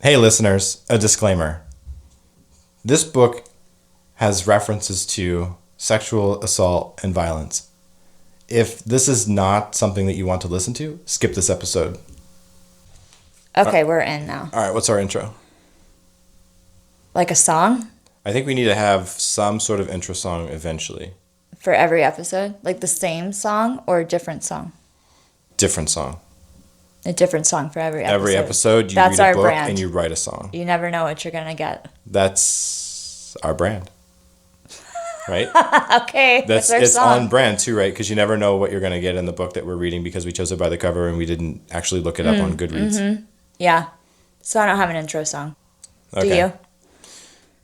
Hey, listeners, a disclaimer. This book has references to sexual assault and violence. If this is not something that you want to listen to, skip this episode. Okay, we're in now. All right, what's our intro? Like a song I think we need to have some sort of intro song eventually. for every episode? Like the same song or a different song? Different song. A different song for every episode. Every episode, you That's read a our book brand. and you write a song. You never know what you're going to get. That's our brand. Right? Okay, It's our song. on brand too, right? Because you never know what you're going to get in the book that we're reading because we chose it by the cover and we didn't actually look it up on Goodreads. Mm-hmm. Yeah. So I don't have an intro song. Okay. Do you?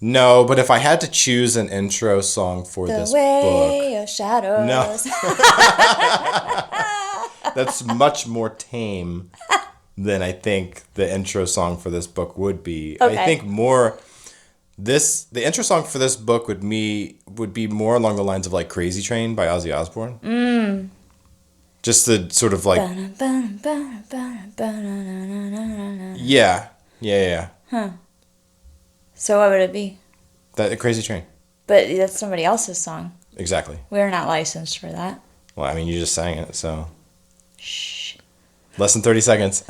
No, but if I had to choose an intro song for this The way book, of shadows. No. That's much more tame than I think the intro song for this book would be. Okay. I think the intro song for this book would be more along the lines of like Crazy Train by Ozzy Osbourne. Just the sort of like yeah. So what would it be? That Crazy Train. But that's somebody else's song. Exactly. We're not licensed for that. Well, I mean, you just sang it, so Shh. less than 30 seconds.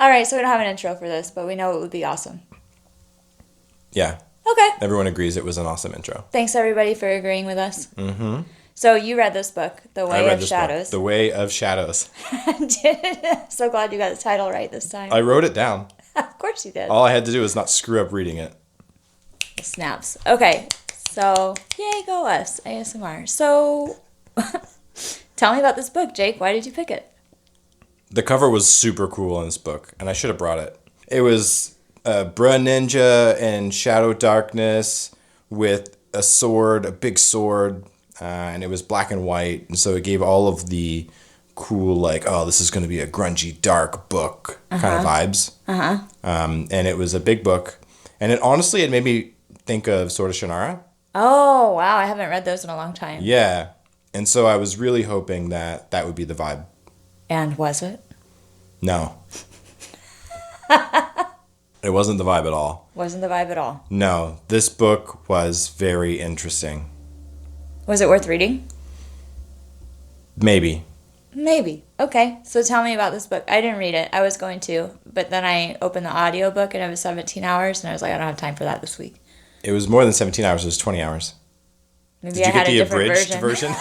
All right, so we don't have an intro for this, but we know it would be awesome. Yeah. Okay. Everyone agrees it was an awesome intro. Thanks, everybody, for agreeing with us. Mm-hmm. So you read this book, The Way of Shadows. The Way of Shadows. So glad you got the title right this time. I wrote it down. Of course you did. All I had to do was not screw up reading it. Snaps. Okay, so yay, go us, ASMR. So tell me about this book, Jake. Why did you pick it? The cover was super cool in this book, and I should have brought it. It was a Brent ninja in shadow darkness with a sword, a big sword, and it was black and white, and so it gave all of the cool, like, oh, this is going to be a grungy, dark book kind of vibes. And it was a big book, and it made me think of Sword of Shannara. Oh, wow, I haven't read those in a long time. Yeah, and so I was really hoping that would be the vibe. And was it? No. It wasn't the vibe at all. Wasn't the vibe at all. No, this book was very interesting. Was it worth reading? Maybe. Maybe. Okay, so tell me about this book. I didn't read it. I was going to, but then I opened the audiobook and it was 17 hours, and I was like, I don't have time for that this week. It was more than 17 hours. It was 20 hours. Maybe Did I you had get the a different abridged version?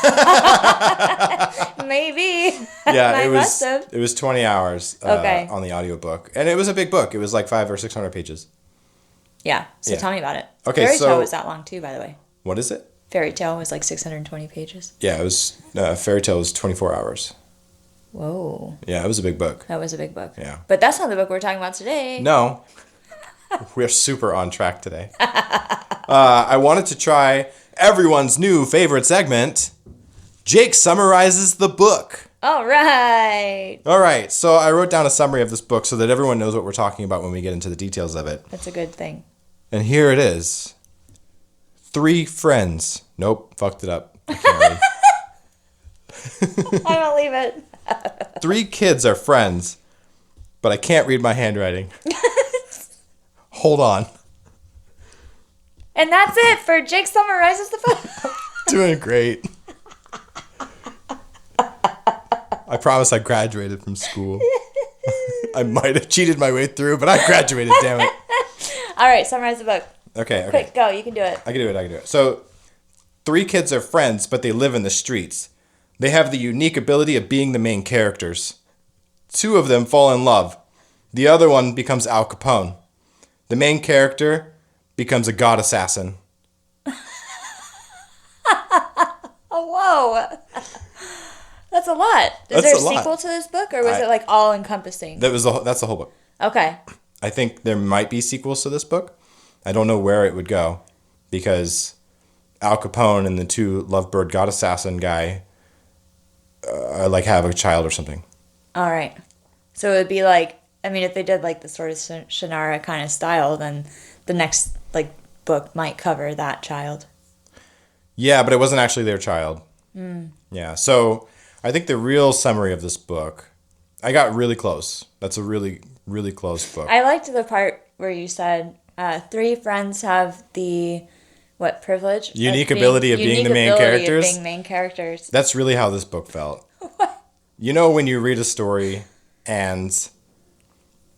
Maybe. Yeah, I must have. It was 20 hours Okay. on the audiobook. And it was a big book. It was like 500 or 600 pages. Yeah, so Yeah. tell me about it. Okay, Fairy so- Tale was that long too, by the way. What is it? Fairy Tale was like 620 pages. Yeah, it was Fairy Tale was 24 hours. Whoa, Yeah, it was a big book. that was a big book. Yeah. But that's not the book we're talking about today. No. We're super on track today. I wanted to try everyone's new favorite segment. Jake summarizes the book. All right. All right, so I wrote down a summary of this book so that everyone knows what we're talking about when we get into the details of it. That's a good thing. And here it is. 3 friends. Nope, fucked it up. I can't read. I don't believe it. 3 kids are friends, but I can't read my handwriting. Hold on. And that's it for Jake summarizes the book. Doing great. I promise I graduated from school. I might have cheated my way through, but I graduated, damn it. All right, summarize the book. Okay. Quick, go. You can do it. I can do it. So, 3 kids are friends, but they live in the streets. They have the unique ability of being the main characters. 2 of them fall in love. The other one becomes Al Capone. The main character becomes a god assassin. Oh, whoa. That's a lot. Is there a sequel to this book, or was it like all encompassing? That's the whole book. Okay. I think there might be sequels to this book. I don't know where it would go because Al Capone and the 2 lovebird god assassin guy like have a child or something. All right. So it would be like, I mean, if they did like the sort of Shannara kind of style, then the next like book might cover that child. Yeah, but it wasn't actually their child. Yeah, so I think the real summary of this book, I got really close. That's a really Really close book. I liked the part where you said 3 friends have the privilege? Unique ability of being the main characters. Of being main characters. That's really how this book felt. You know when you read a story and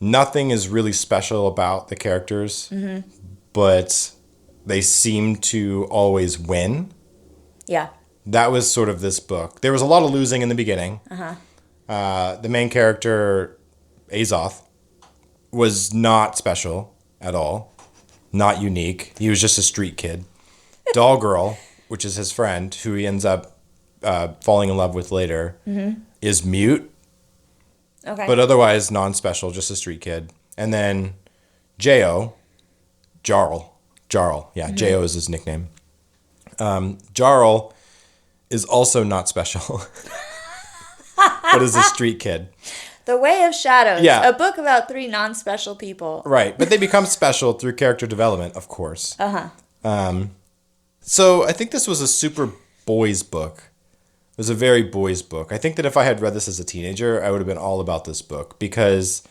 nothing is really special about the characters, but they seem to always win? Yeah. That was sort of this book. There was a lot of losing in the beginning. The main character, Azoth, was not special at all. Not unique. He was just a street kid. Doll Girl, which is his friend, who he ends up falling in love with later, is mute. Okay. But otherwise non-special, just a street kid. And then J.O., Jarl. Yeah, J.O. is his nickname. Jarl is also not special, but is a street kid. The Way of Shadows. Yeah. A book about 3 non-special people. Right, but they become special through character development, of course. So I think this was a super boys book. It was a very boys book. I think that if I had read this as a teenager, I would have been all about this book because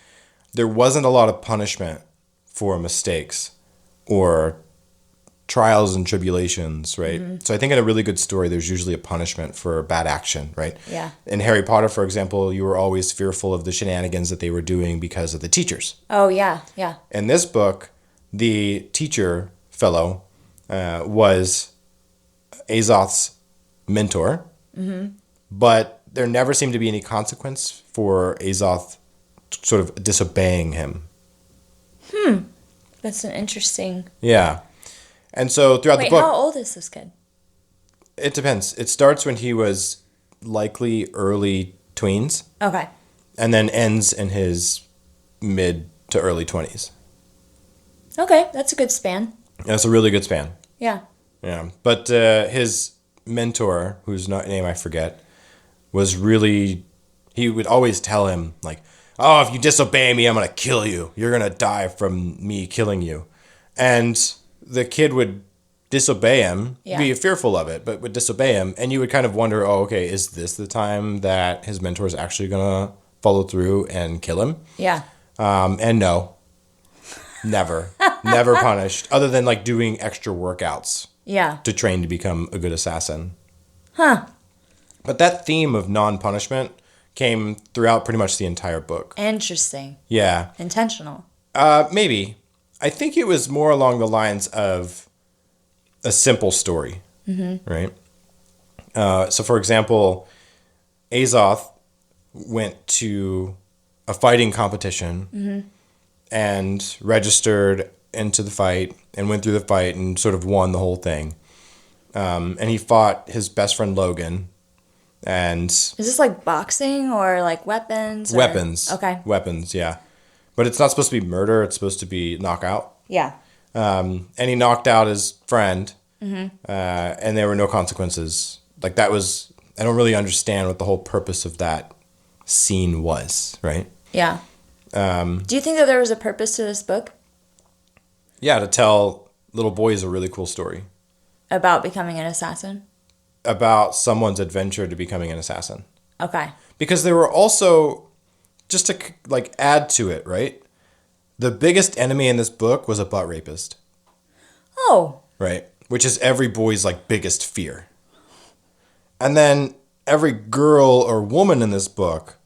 there wasn't a lot of punishment for mistakes or trials and tribulations, right? So I think in a really good story, there's usually a punishment for bad action, right? Yeah. In Harry Potter, for example, you were always fearful of the shenanigans that they were doing because of the teachers. Oh, yeah, yeah. In this book, the teacher fellow was Azoth's mentor, but there never seemed to be any consequence for Azoth sort of disobeying him. That's an interesting... Yeah. And so throughout the book... how old is this kid? It depends. It starts when he was likely early tweens. Okay. And then ends in his mid to early 20s. Okay, that's a good span. That's a really good span. Yeah. Yeah. But his mentor, whose name I forget, was really... He would always tell him, like, oh, if you disobey me, I'm going to kill you. You're going to die from me killing you. And the kid would disobey him, be fearful of it, but would disobey him. And you would kind of wonder, oh, okay, is this the time that his mentor is actually going to follow through and kill him? Yeah. And no, never punished, other than like doing extra workouts to train to become a good assassin. Huh. But that theme of non-punishment came throughout pretty much the entire book. Interesting. Yeah. Intentional. Maybe. I think it was more along the lines of a simple story, right? So, for example, Azoth went to a fighting competition and registered into the fight and went through the fight and sort of won the whole thing. And he fought his best friend Logan. And is this like boxing or like weapons? Weapons. Okay. Weapons, yeah. But it's not supposed to be murder. It's supposed to be knockout. Yeah. And he knocked out his friend. And there were no consequences. Like that was... I don't really understand what the whole purpose of that scene was, right? Yeah. Do you think that there was a purpose to this book? Yeah, to tell little boys a really cool story. About becoming an assassin? About someone's adventure to becoming an assassin. Okay. Because there were also... Just to like add to it, right? The biggest enemy in this book was a butt rapist. Oh. Right? Which is every boy's like biggest fear. And then every girl or woman in this book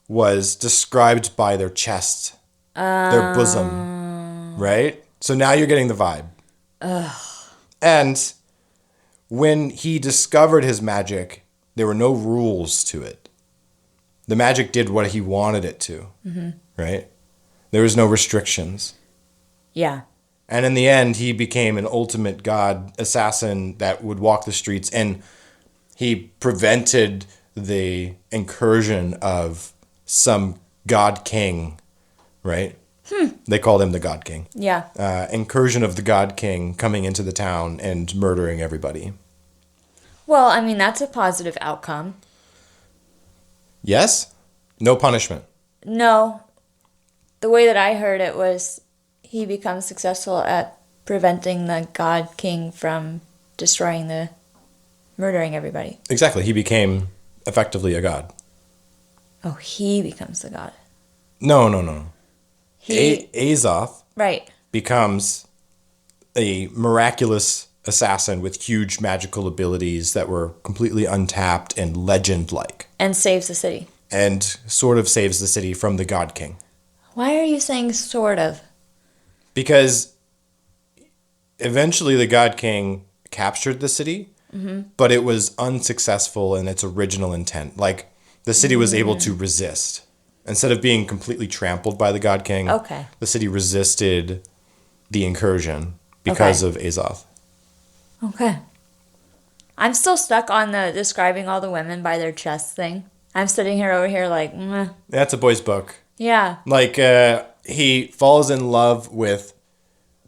was described by their chest, their bosom, right? So now you're getting the vibe. And when he discovered his magic, there were no rules to it. The magic did what he wanted it to, right? There was no restrictions. Yeah. And in the end, he became an ultimate god assassin that would walk the streets, and he prevented the incursion of some god king, right? They called him the god king. Yeah. Incursion of the god king coming into the town and murdering everybody. Well, I mean, that's a positive outcome. Yes? No punishment. No. The way that I heard it was he becomes successful at preventing the God King from murdering everybody. Exactly. He became effectively a god. Oh, he becomes the god. No. Azoth Right. becomes a miraculous assassin with huge magical abilities that were completely untapped and legend-like. And saves the city. And sort of saves the city from the God King. Why are you saying sort of? Because eventually the God King captured the city, but it was unsuccessful in its original intent. Like, the city was able to resist. Instead of being completely trampled by the God King, the city resisted the incursion because of Azoth. Okay. I'm still stuck on the describing all the women by their chests thing. I'm sitting here over here like, meh. That's a boy's book. Yeah. Like, he falls in love with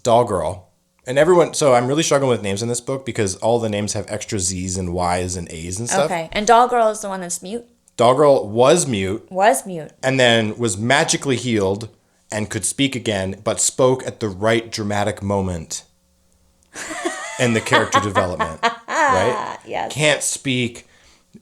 Doll Girl. And everyone, so I'm really struggling with names in this book because all the names have extra Z's and Y's and A's and stuff. Okay. And Doll Girl is the one that's mute? Doll Girl was mute. Was mute. And then was magically healed and could speak again, but spoke at the right dramatic moment in the character development. Right? Yes. Can't speak,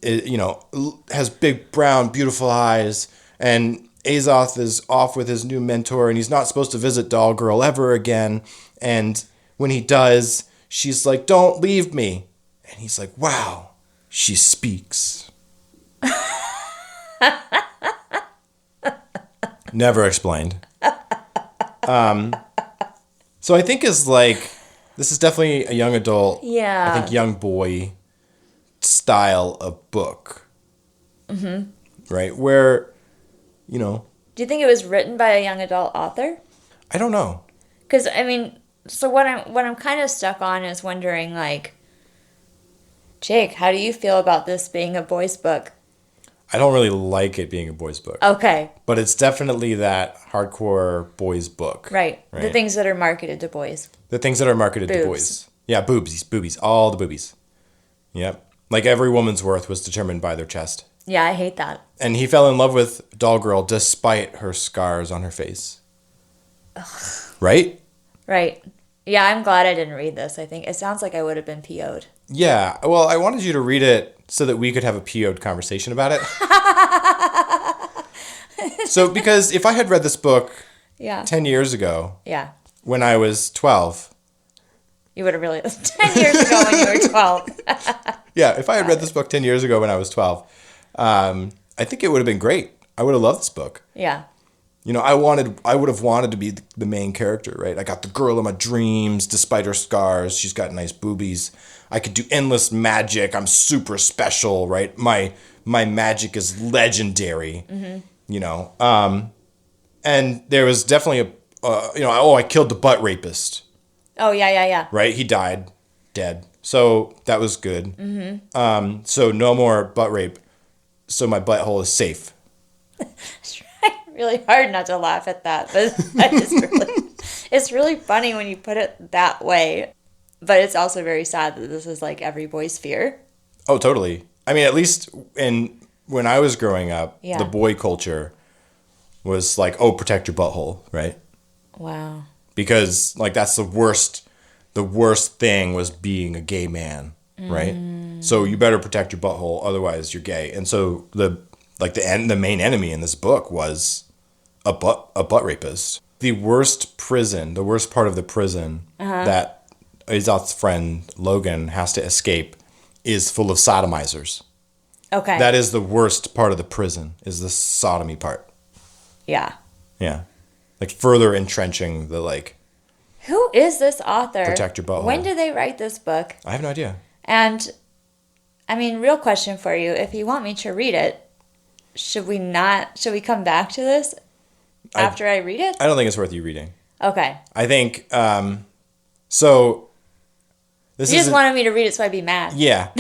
has big, brown, beautiful eyes. And Azoth is off with his new mentor, and he's not supposed to visit Doll Girl ever again. And when he does, she's like, "Don't leave me." And he's like, "Wow, she speaks." Never explained. So I think this is definitely a young adult, Yeah. I think young boy style of book. Mm-hmm. Right? Where, Do you think it was written by a young adult author? I don't know. Because, so what I'm kind of stuck on is wondering, like, Jake, how do you feel about this being a boys' book? I don't really like it being a boys' book. Okay. But it's definitely that hardcore boys' book. Right. The things that are marketed to boys. The things that are marketed to boys. Yeah, boobies, all the boobies. Yep. Like every woman's worth was determined by their chest. Yeah, I hate that. And he fell in love with Doll Girl despite her scars on her face. Ugh. Right? Right. Yeah, I'm glad I didn't read this. I think it sounds like I would have been PO'd. Yeah. Well, I wanted you to read it so that we could have a PO'd conversation about it. So, because if I had read this book 10 years ago, when I was 12. You would have really, 10 years ago when you were 12. Yeah, if I had read this book 10 years ago when I was 12, I think it would have been great. I would have loved this book. Yeah. I would have wanted to be the main character, right? I got the girl of my dreams, despite her scars. She's got nice boobies. I could do endless magic. I'm super special, right? My magic is legendary, and there was definitely I killed the butt rapist. Oh, yeah. Right? He died, dead. So that was good. Mm-hmm. So no more butt rape. So my butthole is safe. Really hard not to laugh at that, but it's really funny when you put it that way. But it's also very sad that this is like every boy's fear. Oh, totally. I mean, at least when I was growing up, the boy culture was like, oh, protect your butthole, right? Wow. Because like that's the worst thing was being a gay man, right? So you better protect your butthole, otherwise you're gay. And so the main enemy in this book was a butt rapist. The worst part of the prison that Azoth's friend Logan has to escape is full of sodomizers. Okay. That is the worst part of the prison, is the sodomy part. Yeah. Yeah. Like further entrenching the like. Who is this author? Protect your butthole. When did they write this book? I have no idea. And, real question for you. If you want me to read it, should we come back to this after I read it? I don't think it's worth you reading. Okay. I think, so. You just wanted me to read it so I'd be mad. Yeah.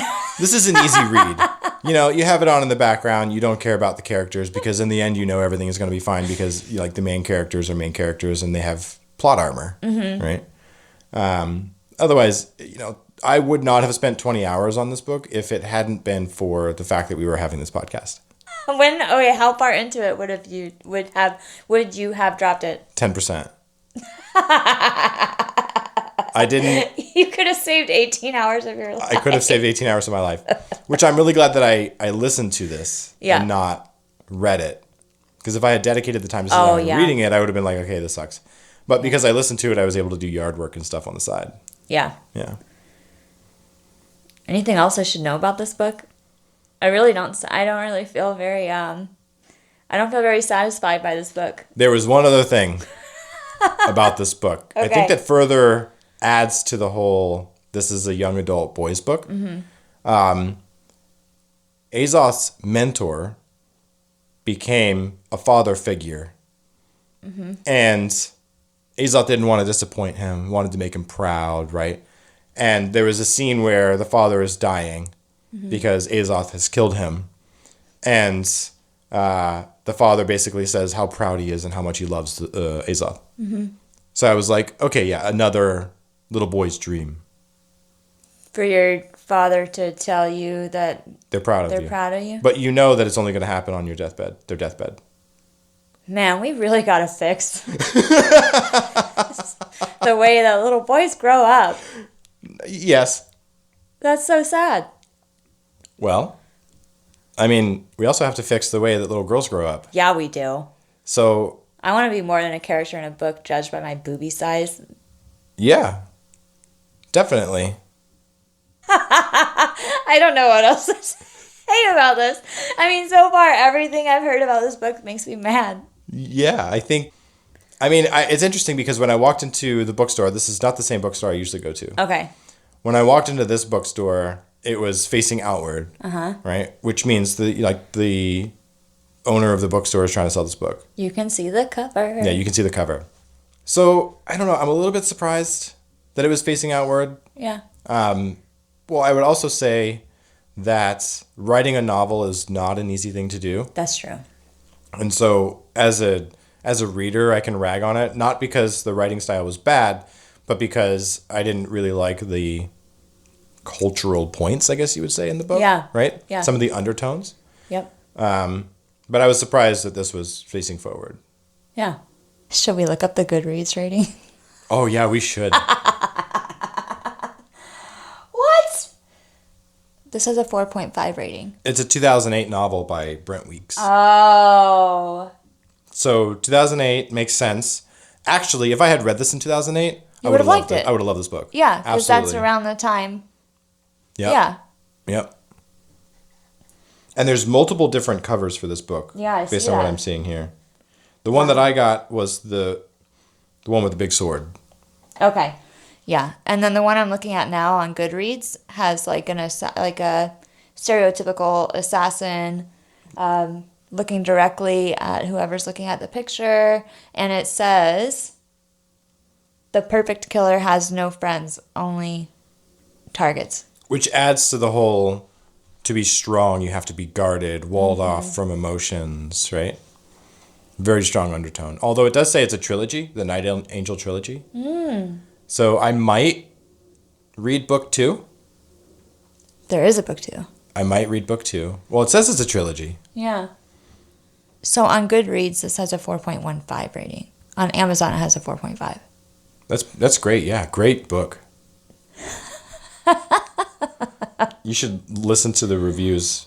This is an easy read. You have it on in the background. You don't care about the characters because in the end, everything is going to be fine because the main characters are main characters and they have plot armor, right? Otherwise, I would not have spent 20 hours on this book if it hadn't been for the fact that we were having this podcast. How far into it would you have dropped it? 10%. I didn't. You could have saved 18 hours of your life. I could have saved 18 hours of my life, which I'm really glad that I listened to this and not read it. Because if I had dedicated the time to sit down and reading it, I would have been like, okay, this sucks. But because I listened to it, I was able to do yard work and stuff on the side. Yeah. Yeah. Anything else I should know about this book? I don't really feel very, I don't feel very satisfied by this book. There was one other thing about this book. Okay. I think that further adds to the whole, this is a young adult boys book. Azoth's mentor became a father figure. And Azoth didn't want to disappoint him, wanted to make him proud, right? And there was a scene where the father is dying because Azoth has killed him. And the father basically says how proud he is and how much he loves Azoth. So I was like, okay, yeah, another little boy's dream. For your father to tell you that They're proud of you. they're proud of you? But you know that it's only going to happen on your deathbed, their deathbed. Man, we really got to fix the way that little boys grow up. Yes. That's so sad. Well, I mean, we also have to fix the way that little girls grow up. Yeah, we do. So, I want to be more than a character in a book judged by my boobie size. yeah. Definitely. I don't know what else to say about this. I mean, so far, everything I've heard about this book makes me mad. Yeah, it's interesting because when I walked into the bookstore, this is not the same bookstore I usually go to. Okay. When I walked into this bookstore, it was facing outward, right? Which means the owner of the bookstore is trying to sell this book. You can see the cover. Yeah, you can see the cover. So, I don't know, I'm a little bit surprised that it was facing outward. Yeah. Well, I would also say that writing a novel is not an easy thing to do. That's true. And so as a reader, I can rag on it, not because the writing style was bad, but because I didn't really like the cultural points, I guess you would say, in the book. Yeah. Right? Yeah. Some of the undertones. Yep. But I was surprised that this was facing forward. Yeah. Should we look up the Goodreads rating? Oh, yeah, we should. What? This has a 4.5 rating. It's a 2008 novel by Brent Weeks. Oh. So 2008 makes sense. Actually, if I had read this in 2008, You would have liked it. I would have loved this book. Yeah, because that's Absolutely. around the time. Yep. Yeah. Yep. And there's multiple different covers for this book. Yeah, I see based on what that. I'm seeing here. The one that I got was the one with the big sword. Okay. Yeah. And then the one I'm looking at now on Goodreads has like a stereotypical assassin looking directly at whoever's looking at the picture. And it says, the perfect killer has no friends, only targets. Which adds to the whole, to be strong, you have to be guarded, walled off from emotions, right? Very strong undertone. Although it does say it's a trilogy, the Night Angel trilogy. So I might read book 2. There is a book 2. I might read book 2. Well, it says it's a trilogy. Yeah. So on Goodreads, this has a 4.15 rating. On Amazon, it has a 4.5. That's great. Yeah, great book. You should listen to the reviews.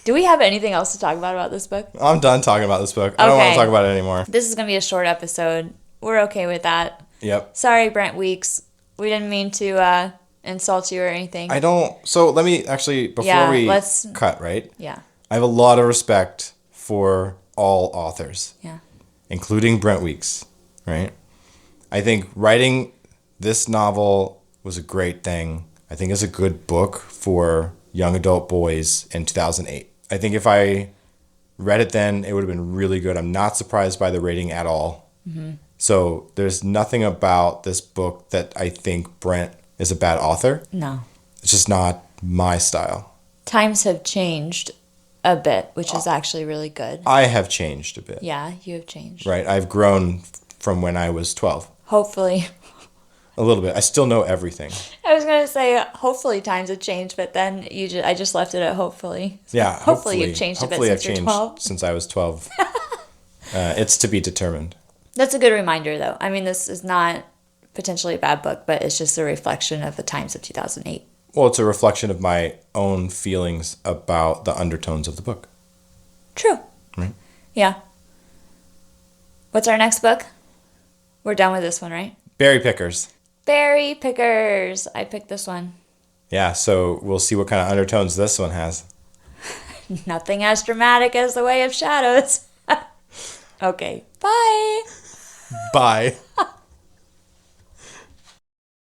Do we have anything else to talk about this book? I'm done talking about this book. I don't want Okay. to talk about it anymore. This is going to be a short episode. We're okay with that. Yep. Sorry, Brent Weeks. We didn't mean to insult you or anything. So let me actually, before we cut, right? Yeah. I have a lot of respect for all authors. Yeah. Including Brent Weeks, right? I think writing this novel was a great thing. I think it's a good book for young adult boys in 2008. I think if I read it then, it would have been really good. I'm not surprised by the rating at all. So there's nothing about this book that I think Brent is a bad author. No. It's just not my style. Times have changed a bit, which is actually really good. I have changed a bit. Yeah, you have changed. Right? I've grown from when I was 12. Hopefully. A little bit. I still know everything. I was going to say, hopefully times have changed, but then I just left it at hopefully. So Yeah, hopefully you've changed a bit since you're 12. Since I was 12. It's to be determined. That's a good reminder, though. I mean, this is not potentially a bad book, but it's just a reflection of the times of 2008. Well, it's a reflection of my own feelings about the undertones of the book. True. Right. Yeah. What's our next book? We're done with this one, right? Berry Pickers. Berry Pickers. I picked this one. Yeah, so we'll see what kind of undertones this one has. Nothing as dramatic as The Way of Shadows. Okay. Bye. Bye.